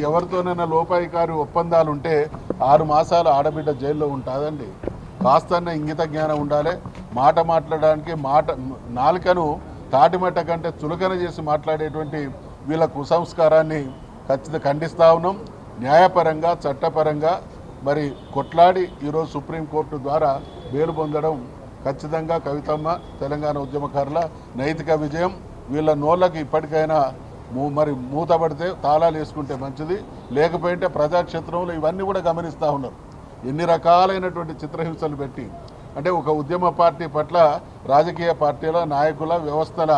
ఎవరితోనైనా లోపాయికారి ఒప్పందాలు ఉంటే 6 మాసాలు ఆడబిడ్డ జైల్లో ఉంటుందండి. కాస్తన్న ఇంగిత జ్ఞానం ఉండాలి. మాట మాట్లాడడానికి నాలుకను తాటిమట్ట కంటే చులకన చేసి మాట్లాడేటువంటి వీళ్ళ కుసంస్కారాన్ని ఖచ్చితంగా ఖండిస్తూ ఉన్నాం. న్యాయపరంగా చట్టపరంగా మరి కొట్లాడి ఈరోజు సుప్రీంకోర్టు ద్వారా బెయిల్ పొందడం ఖచ్చితంగా కవితమ్మ తెలంగాణ ఉద్యమకారుల నైతిక విజయం. వీళ్ళ నోళ్ళకి ఇప్పటికైనా మరి మూతపడితే తాళాలు వేసుకుంటే మంచిది. లేకపోతే ప్రజాక్షేత్రంలో ఇవన్నీ కూడా గమనిస్తూ ఉన్నారు. ఎన్ని రకాలైనటువంటి చిత్రహింసలు పెట్టి అంటే ఒక ఉద్యమ పార్టీ పట్ల రాజకీయ పార్టీల నాయకుల వ్యవస్థల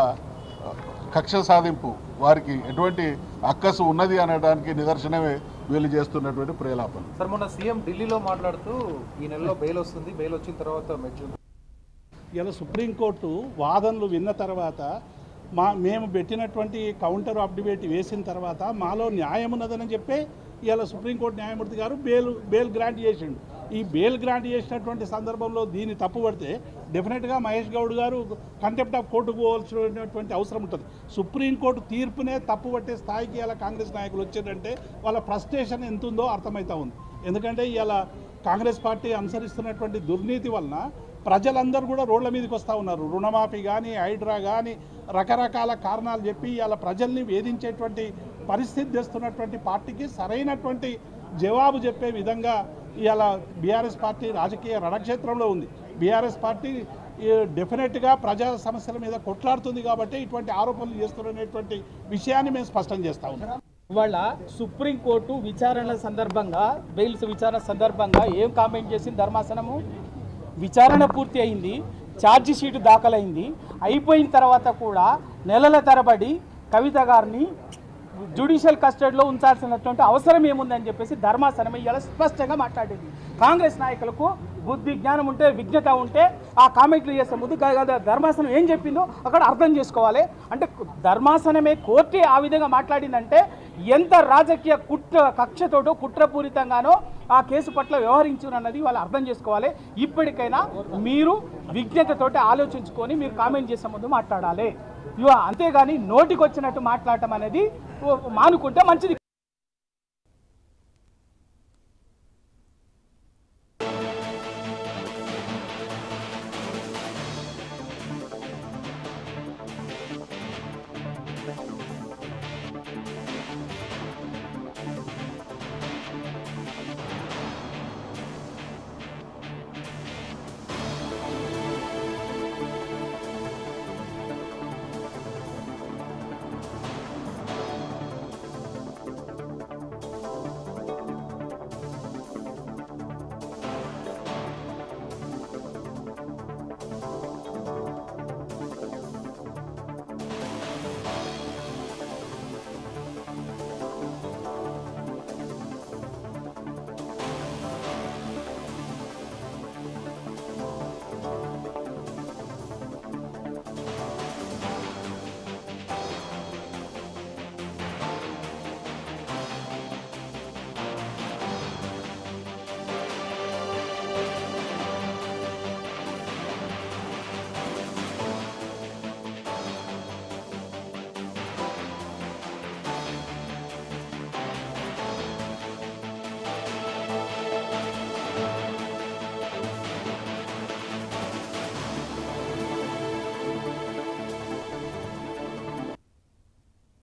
కక్ష సాధింపు వారికి ఎటువంటి అక్కసు ఉన్నది అనడానికి నిదర్శనమే వీళ్ళు చేస్తున్నటువంటి ప్రేలాపన. సార్ మొన్న సీఎం ఢిల్లీలో మాట్లాడుతూ ఈ నెలలో బెయిల్ వస్తుంది, బెయిల్ వచ్చిన తర్వాత ఇలా సుప్రీంకోర్టు వాదనలు విన్న తర్వాత మేము పెట్టినటువంటి కౌంటర్ ఆఫ్ డిబేట్ వేసిన తర్వాత మాలో న్యాయం ఉన్నదని చెప్పి ఇలా సుప్రీంకోర్టు న్యాయమూర్తి గారు బెయిల్ గ్రాంట్ చేసిండు. ఈ బెయిల్ గ్రాంట్ చేసినటువంటి సందర్భంలో దీన్ని తప్పుపడితే డెఫినెట్గా మహేష్ గౌడ్ గారు కంటెంప్ట్ ఆఫ్ కోర్టుకు పోవాల్సినటువంటి అవసరం ఉంటుంది. సుప్రీంకోర్టు తీర్పునే తప్పుపట్టే స్థాయికి ఇలా కాంగ్రెస్ నాయకులు వచ్చారంటే వాళ్ళ ఫ్రస్ట్రేషన్ ఎంత ఉందో అర్థమవుతా ఉంది. ఎందుకంటే ఇలా కాంగ్రెస్ పార్టీ అనుసరిస్తున్నటువంటి దుర్నీతి వలన ప్రజలందరూ కూడా రోడ్ల మీదకి వస్తూ ఉన్నారు. రుణమాఫీ కానీ హైడ్రా కానీ రకరకాల కారణాలు చెప్పి ఇలా ప్రజల్ని వేధించేటువంటి పరిస్థితి తెస్తున్నటువంటి పార్టీకి సరైనటువంటి జవాబు చెప్పే విధంగా ఇవాళ బీఆర్ఎస్ పార్టీ రాజకీయ రణక్షేత్రంలో ఉంది. బీఆర్ఎస్ పార్టీ డెఫినెట్గా ప్రజా సమస్యల మీద కొట్లాడుతుంది కాబట్టి ఇటువంటి ఆరోపణలు చేస్తున్నటువంటి విషయాన్ని మేము స్పష్టం చేస్తా ఉన్నాం. ఇవాళ సుప్రీంకోర్టు విచారణ సందర్భంగా బెయిల్స్ విచారణ సందర్భంగా ఏం కామెంట్ చేసింది ధర్మాసనము? విచారణ పూర్తి అయింది, ఛార్జీ షీటు దాఖలైంది, అయిపోయిన తర్వాత కూడా నెలల తరబడి కవిత గారిని జ్యుడిషియల్ కస్టడీలో ఉంచాల్సినటువంటి అవసరం ఏముందని చెప్పేసి ధర్మాసనం ఇవాళ స్పష్టంగా మాట్లాడింది. కాంగ్రెస్ నాయకులకు బుద్ధి జ్ఞానం ఉంటే విజ్ఞత ఉంటే ఆ కామెంట్లు చేసే ముందు ధర్మాసనం ఏం చెప్పిందో అక్కడ అర్థం చేసుకోవాలి. అంటే ధర్మాసనమే కోర్టే ఆ విధంగా మాట్లాడిందంటే ఎంత రాజకీయ కక్షతోటో కుట్రపూరితంగానో ఆ కేసు పట్ల వ్యవహరించునన్నది వాళ్ళు అర్థం చేసుకోవాలి. ఇప్పటికైనా మీరు విజ్ఞతతోటి ఆలోచించుకొని మీరు కామెంట్ చేసే ముందు మాట్లాడాలి. అంతేగాని నోటికి వచ్చినట్టు మాట్లాడటం అనేది మానుకుంటే మంచిది.